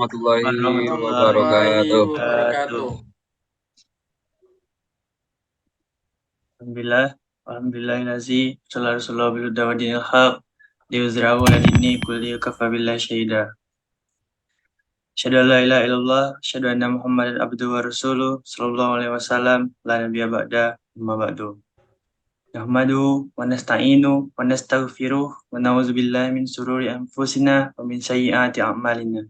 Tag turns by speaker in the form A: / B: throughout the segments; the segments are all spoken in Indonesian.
A: warahmatullahi
B: warahmatullahi
A: wabarakatuh.
B: wabarakatuh.
C: Alhamdulillah, alhamdulillahillazi sallallahu bil huda wa dinil haq liuzrahu ala dini kulli kafa billahi syahida. Asyhadu an la ilaha illallah, asyhadu anna Muhammadan abduhu wa rasuluh sallallahu alaihi wasallam, la nabiyya ba'da, amma ba'du. Nahmadu wa nasta'inu wa nastaghfiruh wa na'udzu billahi min sururi anfusina wa min sayyiati a'malina.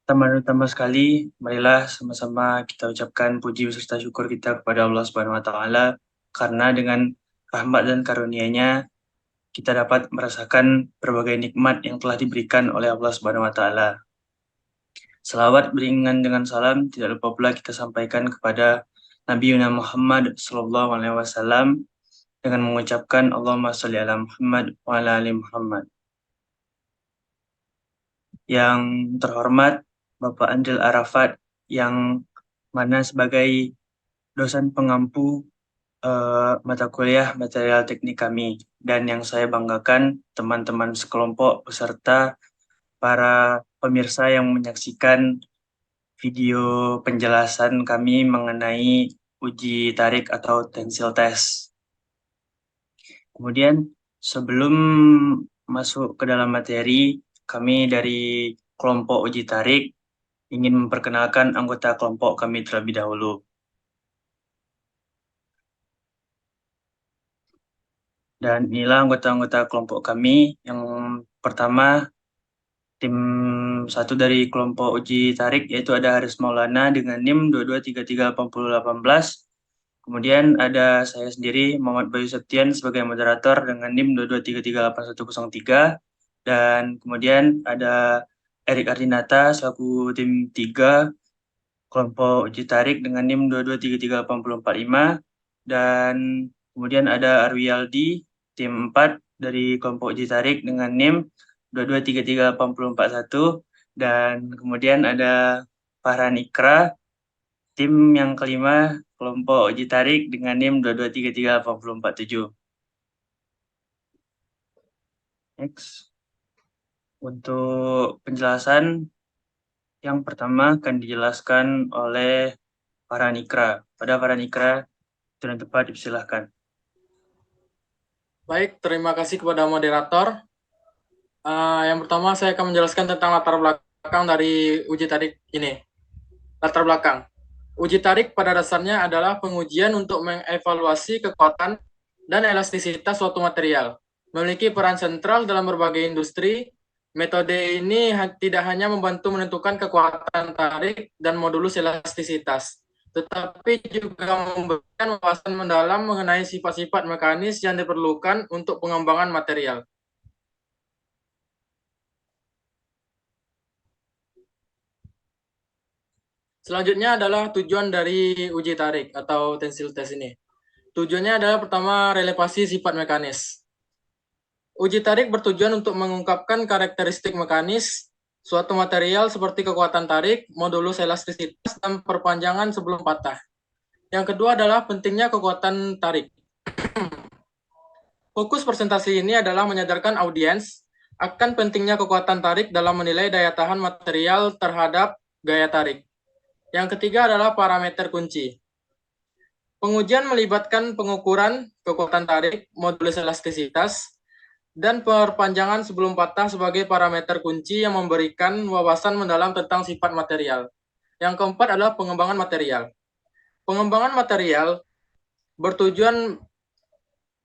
C: Pertama sekali, marilah sama-sama kita ucapkan puji beserta syukur kita kepada Allah Subhanahu wa taala karena dengan rahmat dan karunia-Nya kita dapat merasakan berbagai nikmat yang telah diberikan oleh Allah Subhanahu wa taala. Selawat beriringan dengan salam tidak lupa pula kita sampaikan kepada Nabi Muhammad sallallahu alaihi wasallam dengan mengucapkan Allahumma shalli ala Muhammad wa ala ali Muhammad. Yang terhormat Bapak Andil Arafat yang mana sebagai dosen pengampu mata kuliah material teknik kami, dan yang saya banggakan teman-teman sekelompok beserta para pemirsa yang menyaksikan video penjelasan kami mengenai uji tarik atau tensil test. Kemudian sebelum masuk ke dalam materi, kami dari kelompok uji tarik ingin memperkenalkan anggota kelompok kami terlebih dahulu. Dan inilah anggota-anggota kelompok kami. Yang pertama, tim 1 dari kelompok uji tarik, yaitu ada Haris Maulana dengan NIM 22338018. Kemudian ada saya sendiri, Muhammad Bayu Septian, sebagai moderator dengan NIM 22338103. Dan kemudian ada Erik Ardinata selaku tim 3 kelompok uji tarik dengan NIM 22338045. Dan kemudian ada Arwiyaldi tim 4 dari kelompok uji tarik dengan NIM 22338041. Dan kemudian ada Farhan Ikra tim yang kelima kelompok uji tarik dengan NIM 22338047. Next. Untuk penjelasan yang pertama akan dijelaskan oleh Farhan Ikra. Pada Farhan Ikra, dengan tepat dipersilahkan.
B: Baik, terima kasih kepada moderator. Yang pertama saya akan menjelaskan tentang latar belakang dari uji tarik ini. Latar belakang. Uji tarik pada dasarnya adalah pengujian untuk mengevaluasi kekuatan dan elastisitas suatu material. Memiliki peran sentral dalam berbagai industri. Metode ini tidak hanya membantu menentukan kekuatan tarik dan modulus elastisitas, tetapi juga memberikan wawasan mendalam mengenai sifat-sifat mekanis yang diperlukan untuk pengembangan material. Selanjutnya adalah tujuan dari uji tarik atau tensil test ini. Tujuannya adalah pertama, relevasi sifat mekanis. Uji tarik bertujuan untuk mengungkapkan karakteristik mekanis suatu material seperti kekuatan tarik, modulus elastisitas, dan perpanjangan sebelum patah. Yang kedua adalah pentingnya kekuatan tarik. Fokus presentasi ini adalah menyadarkan audiens akan pentingnya kekuatan tarik dalam menilai daya tahan material terhadap gaya tarik. Yang ketiga adalah parameter kunci. Pengujian melibatkan pengukuran kekuatan tarik, modulus elastisitas, dan perpanjangan sebelum patah sebagai parameter kunci yang memberikan wawasan mendalam tentang sifat material. Yang keempat adalah pengembangan material. Pengembangan material bertujuan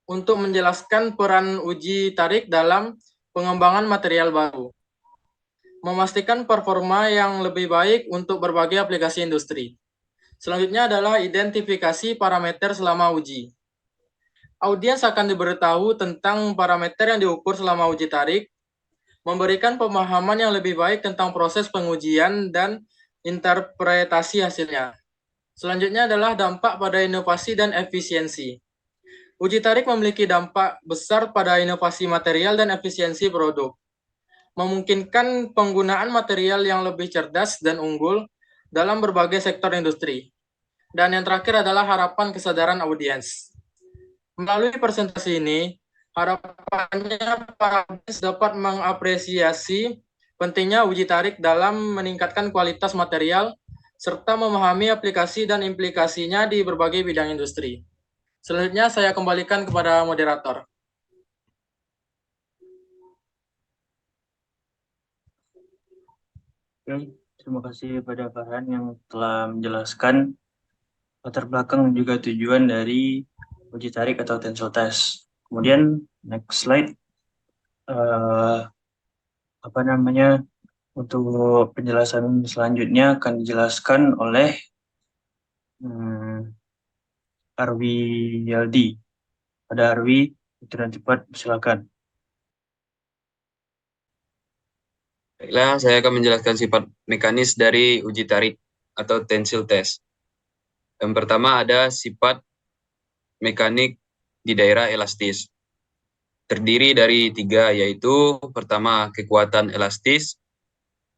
B: untuk menjelaskan peran uji tarik dalam pengembangan material baru, memastikan performa yang lebih baik untuk berbagai aplikasi industri. Selanjutnya adalah identifikasi parameter selama uji. Audiens akan diberitahu tentang parameter yang diukur selama uji tarik, memberikan pemahaman yang lebih baik tentang proses pengujian dan interpretasi hasilnya. Selanjutnya adalah dampak pada inovasi dan efisiensi. Uji tarik memiliki dampak besar pada inovasi material dan efisiensi produk, memungkinkan penggunaan material yang lebih cerdas dan unggul dalam berbagai sektor industri. Dan yang terakhir adalah harapan kesadaran audiens. Melalui presentasi ini, harapannya para audiens dapat mengapresiasi pentingnya uji tarik dalam meningkatkan kualitas material serta memahami aplikasi dan implikasinya di berbagai bidang industri. Selanjutnya saya kembalikan kepada moderator.
C: Oke, terima kasih pada Farhan yang telah menjelaskan latar belakang dan juga tujuan dari uji tarik atau tensile test. Kemudian next slide, apa namanya, untuk penjelasan selanjutnya akan dijelaskan oleh Arwi Yaldi. Ada Arwi, itu dan cepat, silakan.
A: Baiklah, saya akan menjelaskan sifat mekanis dari uji tarik atau tensile test. Yang pertama ada sifat mekanik di daerah elastis. Terdiri dari 3, yaitu pertama kekuatan elastis,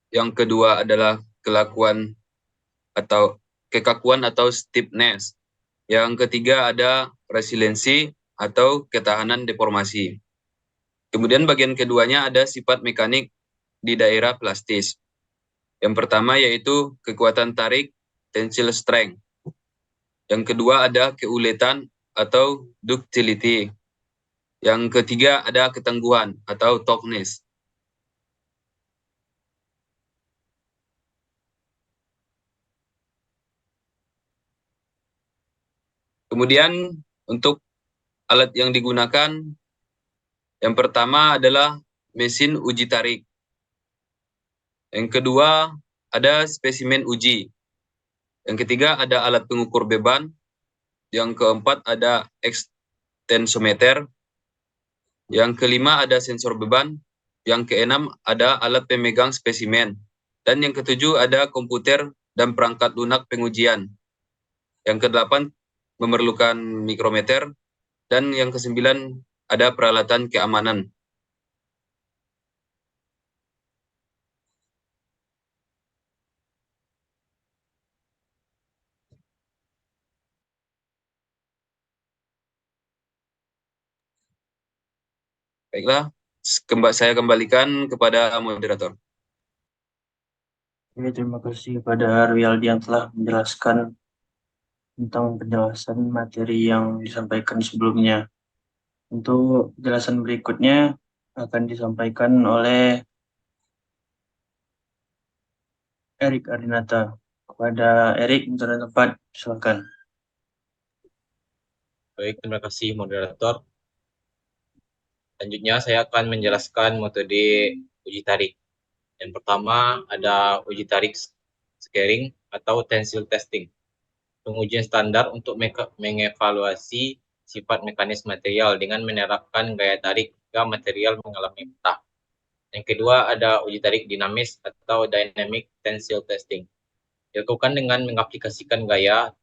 A: yang kedua adalah kekakuan atau stiffness, yang ketiga ada resiliensi atau ketahanan deformasi. Kemudian bagian keduanya ada sifat mekanik di daerah plastis. Yang pertama yaitu kekuatan tarik, tensile strength. Yang kedua ada keuletan atau ductility. Yang ketiga ada ketangguhan atau toughness. Kemudian untuk alat yang digunakan, yang pertama adalah mesin uji tarik. Yang kedua ada spesimen uji. Yang ketiga ada alat pengukur beban. Yang keempat ada extensometer. Yang kelima ada sensor beban. Yang keenam ada alat pemegang spesimen. Dan yang ketujuh ada komputer dan perangkat lunak pengujian. Yang kedelapan memerlukan mikrometer. Dan yang kesembilan ada peralatan keamanan. Baiklah, saya kembalikan kepada moderator.
C: Oke, terima kasih kepada Arwi Yaldi yang telah menjelaskan tentang penjelasan materi yang disampaikan sebelumnya. Untuk penjelasan berikutnya akan disampaikan oleh Erik Arinata. Kepada Erik, untuk dan tempat, silakan.
D: Baik, terima kasih moderator. Selanjutnya saya akan menjelaskan metode uji tarik. Yang pertama ada uji tarik scaling atau tensile testing. Pengujian standar untuk mengevaluasi sifat mekanis material dengan menerapkan gaya tarik jika material mengalami pecah. Yang kedua ada uji tarik dinamis atau dynamic tensile testing. Dilakukan dengan mengaplikasikan gaya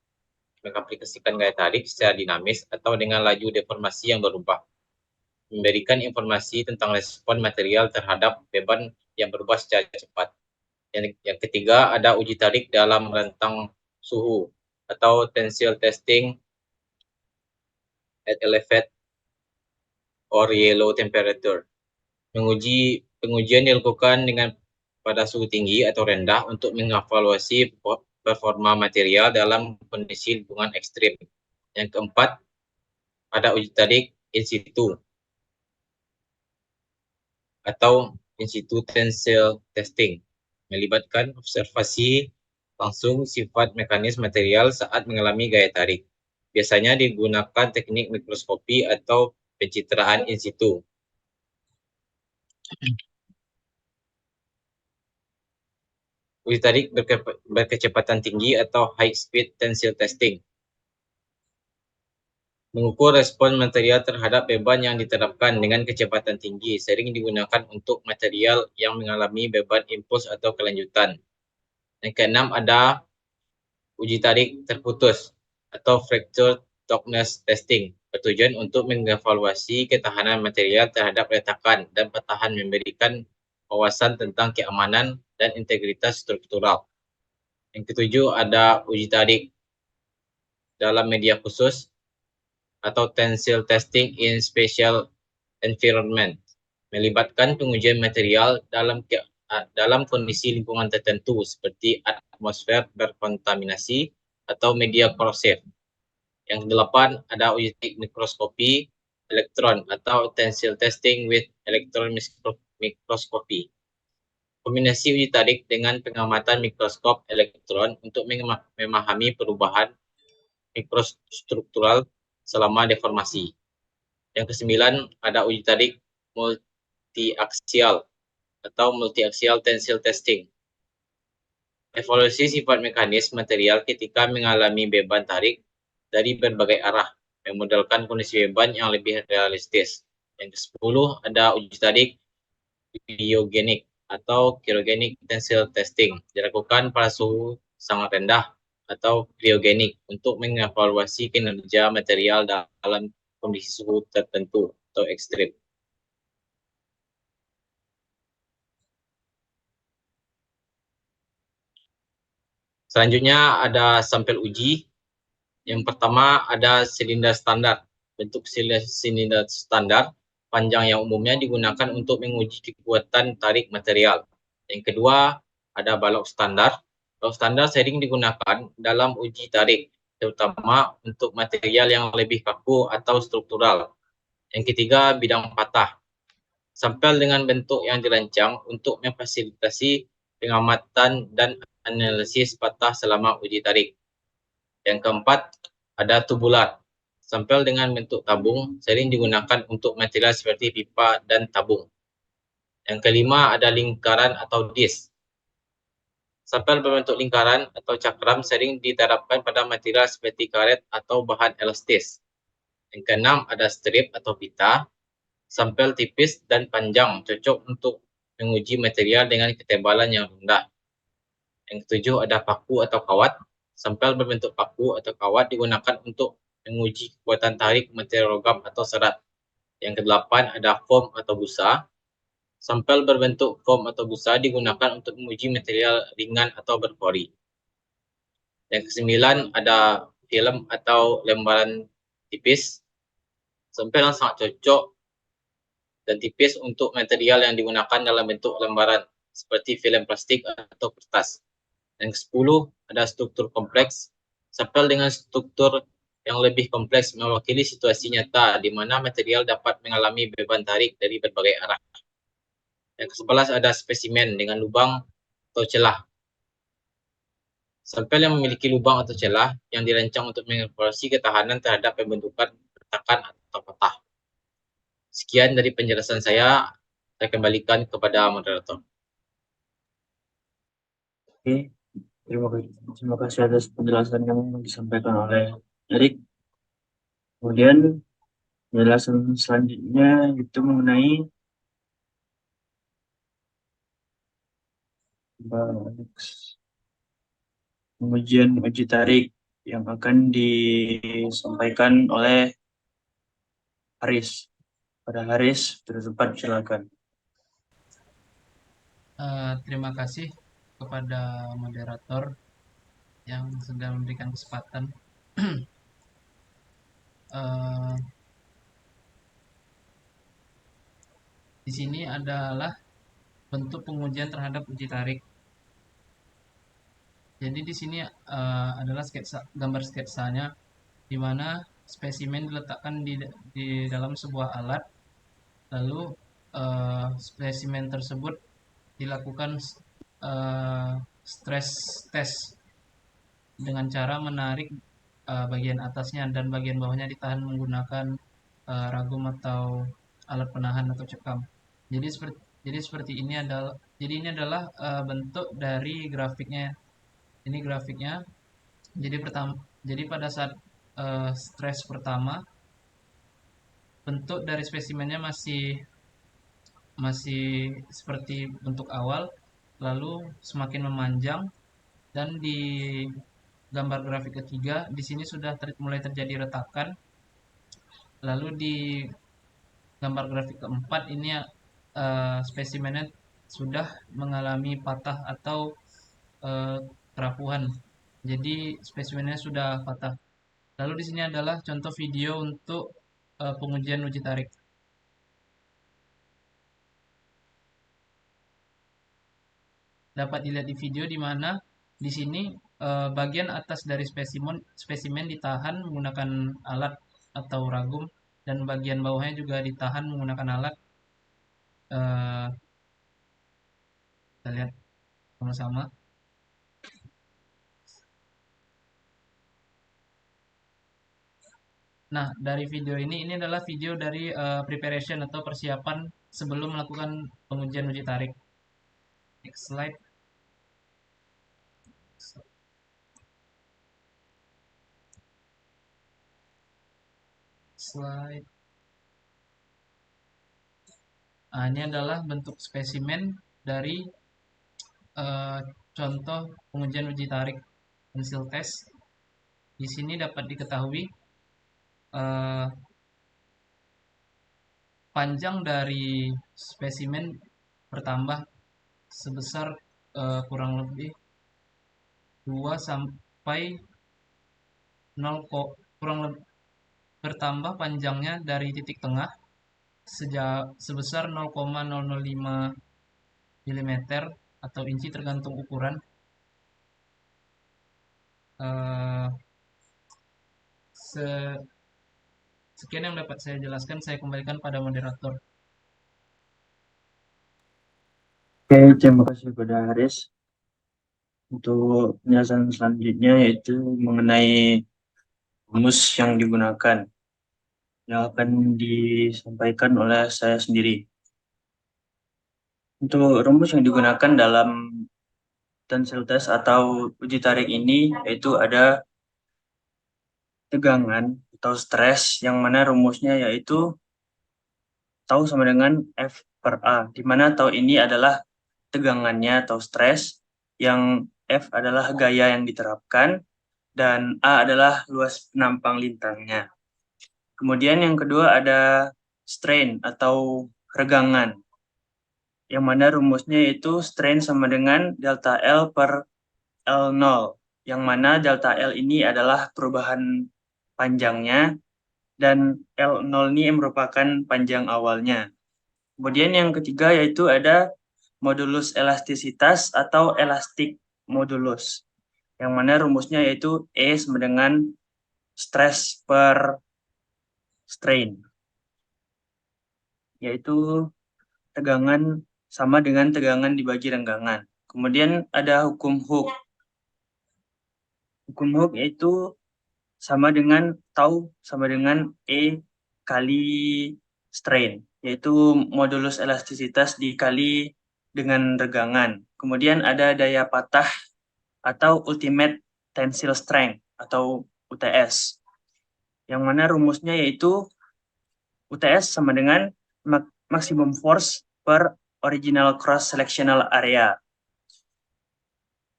D: tarik secara dinamis atau dengan laju deformasi yang berubah. Memberikan informasi tentang respon material terhadap beban yang berubah secara cepat. Yang ketiga ada uji tarik dalam rentang suhu atau tensile testing at elevated or yellow temperature. Pengujian dilakukan pada suhu tinggi atau rendah untuk mengevaluasi performa material dalam kondisi lingkungan ekstrim. Yang keempat ada uji tarik in situ atau in situ tensile testing, melibatkan observasi langsung sifat mekanis material saat mengalami gaya tarik. Biasanya digunakan teknik mikroskopi atau pencitraan in situ. Uji tarik berkecepatan tinggi atau high speed tensile testing. Mengukur respon material terhadap beban yang diterapkan dengan kecepatan tinggi sering digunakan untuk material yang mengalami beban impuls atau kelanjutan. Yang keenam ada uji tarik terputus atau fracture toughness testing, bertujuan untuk mengevaluasi ketahanan material terhadap retakan dan patahan, memberikan wawasan tentang keamanan dan integritas struktural. Yang ketujuh ada uji tarik dalam media khusus atau tensile testing in special environment, melibatkan pengujian material dalam dalam kondisi lingkungan tertentu seperti atmosfer berkontaminasi atau media korosif. Yang kedelapan ada uji mikroskopi elektron atau tensile testing with electron microscopy. Kombinasi uji tarik dengan pengamatan mikroskop elektron untuk memahami perubahan mikrostruktural selama deformasi. Yang kesembilan ada uji tarik multiaksial atau multiaksial tensile testing. Evaluasi sifat mekanis material ketika mengalami beban tarik dari berbagai arah, memodelkan kondisi beban yang lebih realistis. Yang ke-10 ada uji tarik cryogenik atau cryogenic tensile testing, dilakukan pada suhu sangat rendah atau cryogenik untuk mengevaluasi kinerja material dalam kondisi suhu tertentu atau ekstrim. Selanjutnya ada sampel uji. Yang pertama ada silinder standar. Bentuk silinder standar panjang yang umumnya digunakan untuk menguji kekuatan tarik material. Yang kedua ada balok standar. Balok standar sering digunakan dalam uji tarik, terutama untuk material yang lebih kaku atau struktural. Yang ketiga bidang patah. Sampel dengan bentuk yang dirancang untuk memfasilitasi pengamatan dan analisis patah selama uji tarik. Yang keempat, ada tubular. Sampel dengan bentuk tabung sering digunakan untuk material seperti pipa dan tabung. Yang kelima, ada lingkaran atau disk. Sampel berbentuk lingkaran atau cakram sering diterapkan pada material seperti karet atau bahan elastis. Yang keenam, ada strip atau pita. Sampel tipis dan panjang cocok untuk menguji material dengan ketebalan yang rendah. Yang ketujuh ada paku atau kawat. Sampel berbentuk paku atau kawat digunakan untuk menguji kekuatan tarik material logam atau serat. Yang kedelapan ada foam atau busa. Sampel berbentuk foam atau busa digunakan untuk menguji material ringan atau berpori. Yang kesembilan ada film atau lembaran tipis. Sampel yang sangat cocok dan tipis untuk material yang digunakan dalam bentuk lembaran seperti film plastik atau kertas. Yang ke-10 ada struktur kompleks. Sampel dengan struktur yang lebih kompleks mewakili situasi nyata di mana material dapat mengalami beban tarik dari berbagai arah. Yang ke-11 ada spesimen dengan lubang atau celah. Sampel yang memiliki lubang atau celah yang dirancang untuk mengevaluasi ketahanan terhadap pembentukan retakan atau patah. Sekian dari penjelasan saya kembalikan kepada moderator.
C: Oke, terima kasih atas penjelasan yang disampaikan oleh Erik. Kemudian penjelasan selanjutnya itu mengenai pengujian uji tarik yang akan disampaikan oleh Haris. Pada Haris, terdepan silakan.
B: Terima kasih kepada moderator yang sudah memberikan kesempatan. Di sini adalah bentuk pengujian terhadap uji tarik. Jadi di sini adalah gambar sketsanya, di mana spesimen diletakkan di dalam sebuah alat, lalu spesimen tersebut dilakukan stress test dengan cara menarik bagian atasnya dan bagian bawahnya ditahan menggunakan ragum atau alat penahan atau cekam. Jadi seperti ini adalah bentuk dari grafiknya. Ini grafiknya. Jadi pada saat stres pertama, bentuk dari spesimennya masih seperti bentuk awal, lalu semakin memanjang, dan di gambar grafik ketiga di sini sudah mulai terjadi retakan. Lalu di gambar grafik keempat ini spesimennya sudah mengalami patah atau kerapuhan. Jadi spesimennya sudah patah. Lalu di sini adalah contoh video untuk pengujian uji tarik.
E: dapat dilihat di video di mana di sini bagian atas dari spesimen ditahan menggunakan alat atau ragum dan bagian bawahnya juga ditahan menggunakan alat. Eh, kita lihat sama-sama. Nah, dari video ini adalah video dari preparation atau persiapan sebelum melakukan pengujian uji tarik. Next slide. Slide. Nah, ini adalah bentuk spesimen dari contoh pengujian uji tarik pensil test. Di sini dapat diketahui panjang dari spesimen bertambah sebesar kurang lebih 2 sampai 0 kurang lebih bertambah panjangnya dari titik tengah sebesar 0,005 mm atau inci tergantung ukuran. Sekian yang dapat saya jelaskan, saya kembalikan pada moderator.
C: Oke, terima kasih kepada Haris. Untuk penjelasan selanjutnya yaitu mengenai rumus yang digunakan yang akan disampaikan oleh saya sendiri. Untuk rumus yang digunakan dalam tensile test atau uji tarik ini yaitu ada tegangan atau stres yang mana rumusnya yaitu tau sama dengan F per A, di mana tau ini adalah tegangannya atau stres, yang F adalah gaya yang diterapkan, dan A adalah luas penampang lintangnya. Kemudian yang kedua ada strain atau regangan, yang mana rumusnya yaitu strain sama dengan delta L per L0, yang mana delta L ini adalah perubahan panjangnya, dan L0 ini merupakan panjang awalnya. Kemudian yang ketiga yaitu ada modulus elastisitas atau elastic modulus, yang mana rumusnya yaitu E sama dengan stress per strain, yaitu tegangan sama dengan tegangan dibagi renggangan. Kemudian ada hukum Hooke. Hukum Hooke yaitu sama dengan tau sama dengan E kali strain, yaitu modulus elastisitas dikali dengan regangan. Kemudian ada daya patah atau ultimate tensile strength atau UTS, yang mana rumusnya yaitu UTS sama dengan maximum force per original cross sectional area,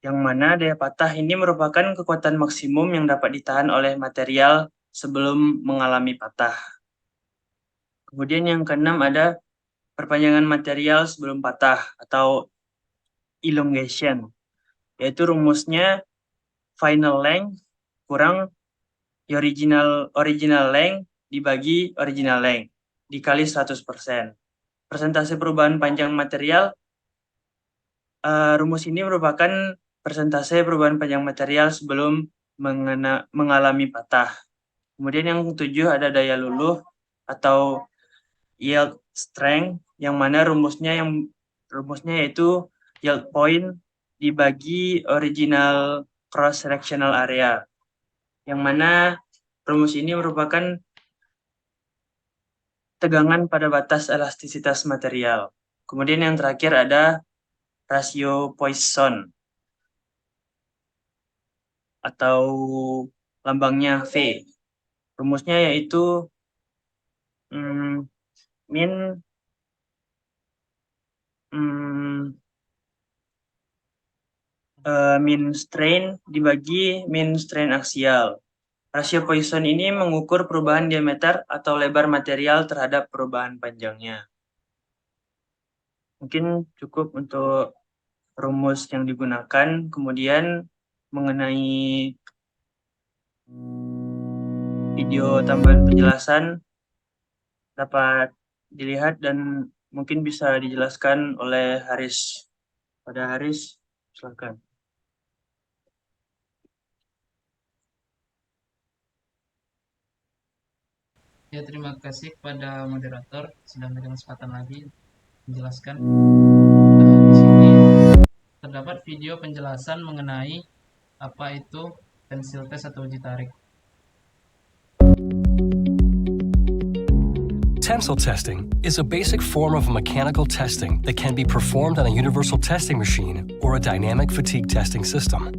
C: yang mana daya patah ini merupakan kekuatan maksimum yang dapat ditahan oleh material sebelum mengalami patah. Kemudian yang keenam ada perpanjangan material sebelum patah atau elongation, yaitu rumusnya final length kurang original length dibagi original length dikali 100%. Persentase perubahan panjang material, rumus ini merupakan persentase perubahan panjang material sebelum mengalami patah. Kemudian yang ketujuh ada daya luluh atau yield strength, yang mana rumusnya yaitu yield point dibagi original cross sectional area, yang mana rumus ini merupakan tegangan pada batas elastisitas material. Kemudian yang terakhir ada rasio Poisson atau lambangnya V. Rumusnya yaitu min strain dibagi min strain aksial. Rasio Poisson ini mengukur perubahan diameter atau lebar material terhadap perubahan panjangnya. Mungkin cukup untuk rumus yang digunakan. Kemudian mengenai video tambahan penjelasan dapat dilihat dan mungkin bisa dijelaskan oleh Haris. Pada Haris, Silakan.
E: Ya, terima kasih kepada moderator sudah memberikan kesempatan lagi menjelaskan. Di sini terdapat video penjelasan mengenai apa itu pensil tes atau uji tarik.
F: Tensile testing is a basic form of mechanical testing that can be performed on a universal testing machine or a dynamic fatigue testing system.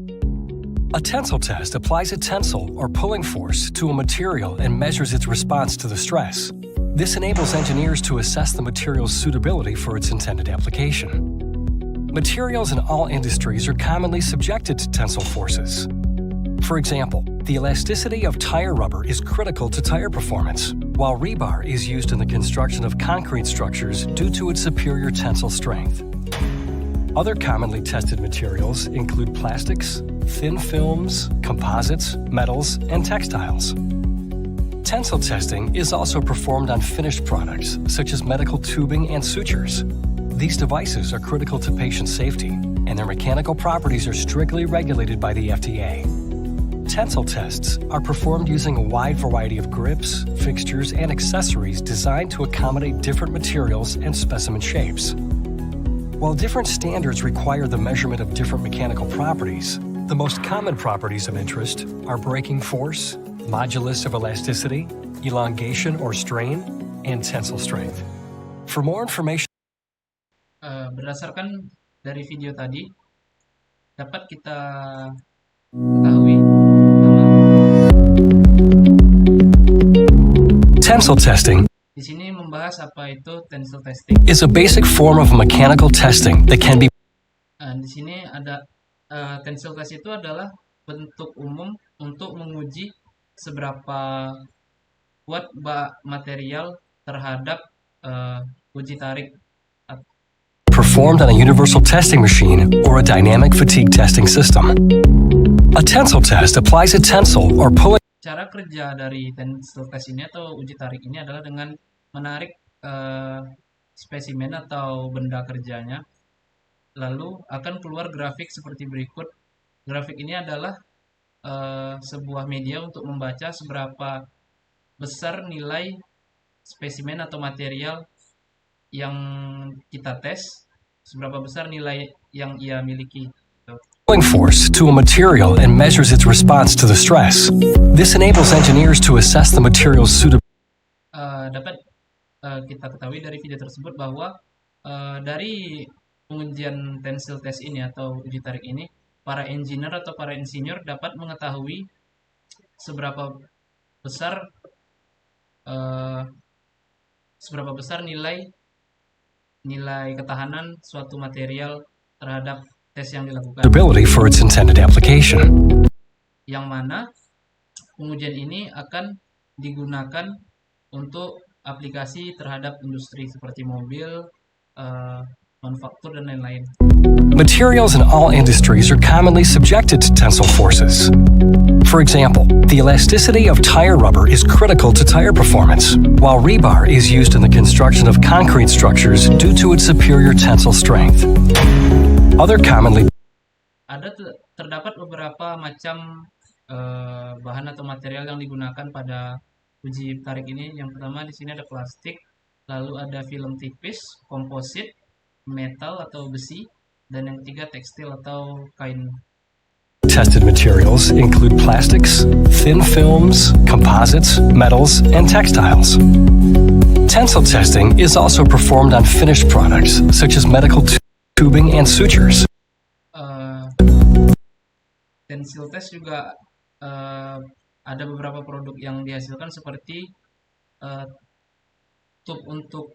F: A tensile test applies a tensile or pulling force to a material and measures its response to the stress. This enables engineers to assess the material's suitability for its intended application. Materials in all industries are commonly subjected to tensile forces. For example, the elasticity of tire rubber is critical to tire performance, while rebar is used in the construction of concrete structures due to its superior tensile strength. Other commonly tested materials include plastics, thin films, composites, metals, and textiles. Tensile testing is also performed on finished products, such as medical tubing and sutures. These devices are critical to patient safety, and their mechanical properties are strictly regulated by the FDA. Tensile tests are performed using a wide variety of grips, fixtures, and accessories designed to accommodate different materials and specimen shapes. While different standards require the measurement of different mechanical properties, the most common properties of interest are breaking force, modulus of elasticity, elongation or strain, and tensile strength. For more information,
E: Berdasarkan dari video tadi, dapat kita ketahui
F: tensile testing
E: di sini membahas apa itu tensile testing.
F: is a basic form of mechanical testing that can be
E: Di sini ada tensile test itu adalah bentuk umum untuk menguji seberapa kuat material terhadap uji tarik.
F: performed on a universal testing machine or a dynamic fatigue testing system. A tensile test applies a tensile or pulling
E: Cara kerja dari tensile test ini atau uji tarik ini adalah dengan menarik spesimen atau benda kerjanya, lalu akan keluar grafik seperti berikut. Grafik ini adalah sebuah media untuk membaca seberapa besar nilai spesimen atau material yang kita tes, seberapa besar nilai yang ia miliki.
F: force to a material and measures its response to the stress. This enables engineers to assess the material's suitability.
E: Dapat kita ketahui dari video tersebut bahwa dari pengujian tensile test ini atau uji tarik ini, para engineer atau para insinyur dapat mengetahui seberapa besar nilai ketahanan suatu material terhadap tes yang dilakukan.
F: For its intended application.
E: Yang mana pengujian ini akan digunakan untuk aplikasi terhadap industri seperti mobil, manufaktur, dan lain-lain.
F: Materials in all industries are commonly subjected to tensile forces. For example, the elasticity of tire rubber is critical to tire performance, while rebar is used in the construction of concrete structures due to its superior tensile strength. Other commonly
E: terdapat beberapa macam bahan atau material yang digunakan pada uji tarik ini. Yang pertama di sini ada plastik, lalu ada film tipis, komposit, metal atau besi, dan yang ketiga tekstil atau kain.
F: Tested materials include plastics, thin films, composites, metals, and textiles. Tensile testing is also performed on finished products such as medical tubing and sutures.
E: Tensile test juga ada beberapa produk yang dihasilkan seperti tub untuk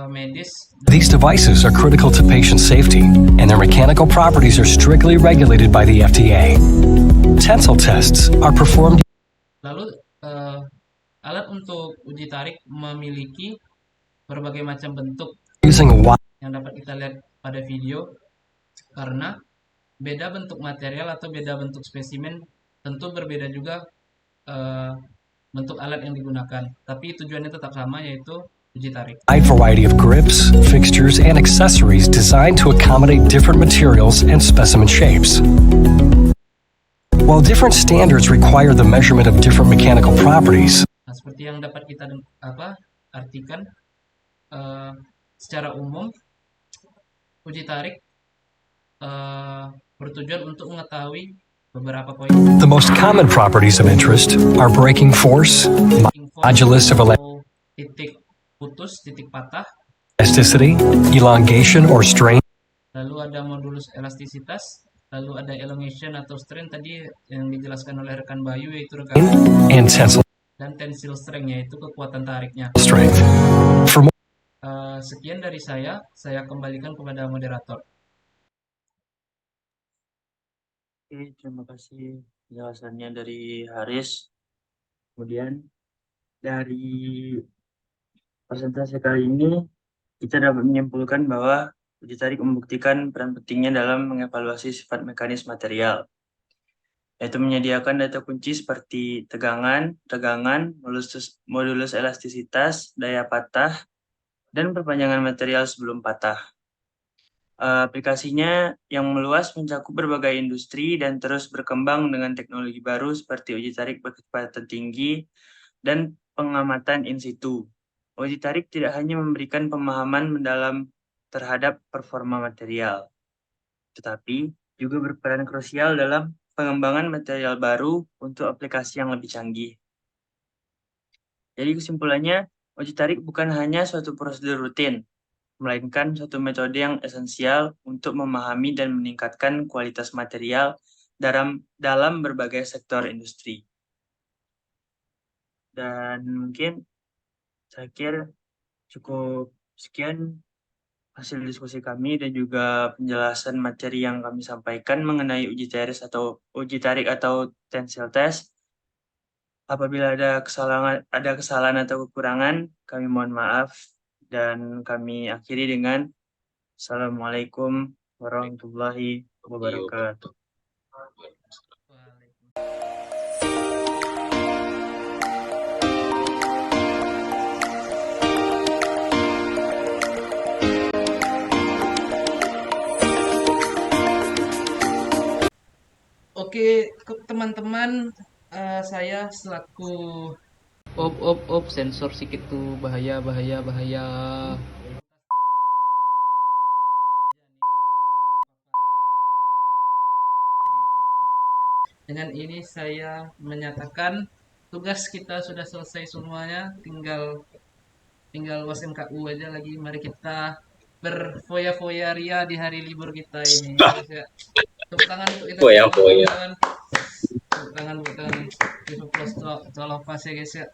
E: medis.
F: These devices are critical to patient safety, and their mechanical properties are strictly regulated by the FDA. Tensile tests are performed.
E: Lalu alat untuk uji tarik memiliki berbagai macam bentuk yang dapat kita lihat pada video, karena beda bentuk material atau beda bentuk spesimen tentu berbeda juga bentuk alat yang digunakan, tapi tujuannya tetap sama, yaitu uji tarik.
F: wide variety of grips, fixtures, and accessories designed to accommodate different materials and specimen shapes. While different standards require the measurement of different mechanical properties,
E: Nah, seperti yang dapat kita artikan secara umum, uji tarik bertujuan untuk mengetahui beberapa poin
F: the most common properties of interest are breaking force, modulus of
E: atau titik putus, titik patah,
F: elasticity, elongation or strain,
E: lalu ada modulus elastisitas, lalu ada elongation atau strain tadi yang dijelaskan oleh rekan Bayu yaitu rekan
F: and tensile
E: dan tensile strength yaitu kekuatan tariknya.
F: strength. For more
E: Sekian dari saya kembalikan kepada moderator.
C: Oke, terima kasih penjelasannya dari Haris. Kemudian dari presentasi kali ini kita dapat menyimpulkan bahwa uji tarik membuktikan peran pentingnya dalam mengevaluasi sifat mekanis material, yaitu menyediakan data kunci seperti tegangan, modulus elastisitas, daya patah, dan perpanjangan material sebelum patah. Aplikasinya yang meluas mencakup berbagai industri dan terus berkembang dengan teknologi baru seperti uji tarik berkecepatan tinggi dan pengamatan in situ. Uji tarik tidak hanya memberikan pemahaman mendalam terhadap performa material, tetapi juga berperan krusial dalam pengembangan material baru untuk aplikasi yang lebih canggih. Jadi kesimpulannya, uji tarik bukan hanya suatu prosedur rutin, melainkan suatu metode yang esensial untuk memahami dan meningkatkan kualitas material dalam berbagai sektor industri. Dan mungkin saya kira cukup sekian hasil diskusi kami dan juga penjelasan materi yang kami sampaikan mengenai uji tarik atau tensile test. Apabila ada kesalahan atau kekurangan, kami mohon maaf dan kami akhiri dengan Assalamualaikum warahmatullahi wabarakatuh.
E: Oke, teman-teman, saya selaku sensor sikit tuh bahaya. Dengan ini saya menyatakan tugas kita sudah selesai semuanya, tinggal UAS MKU aja lagi. Mari kita berfoya-foya ria di hari libur kita ini. Tepuk tangan untuk kita.
D: Foya-foya.
E: Tepuk tangan. Give applause to all of us ya guys ya.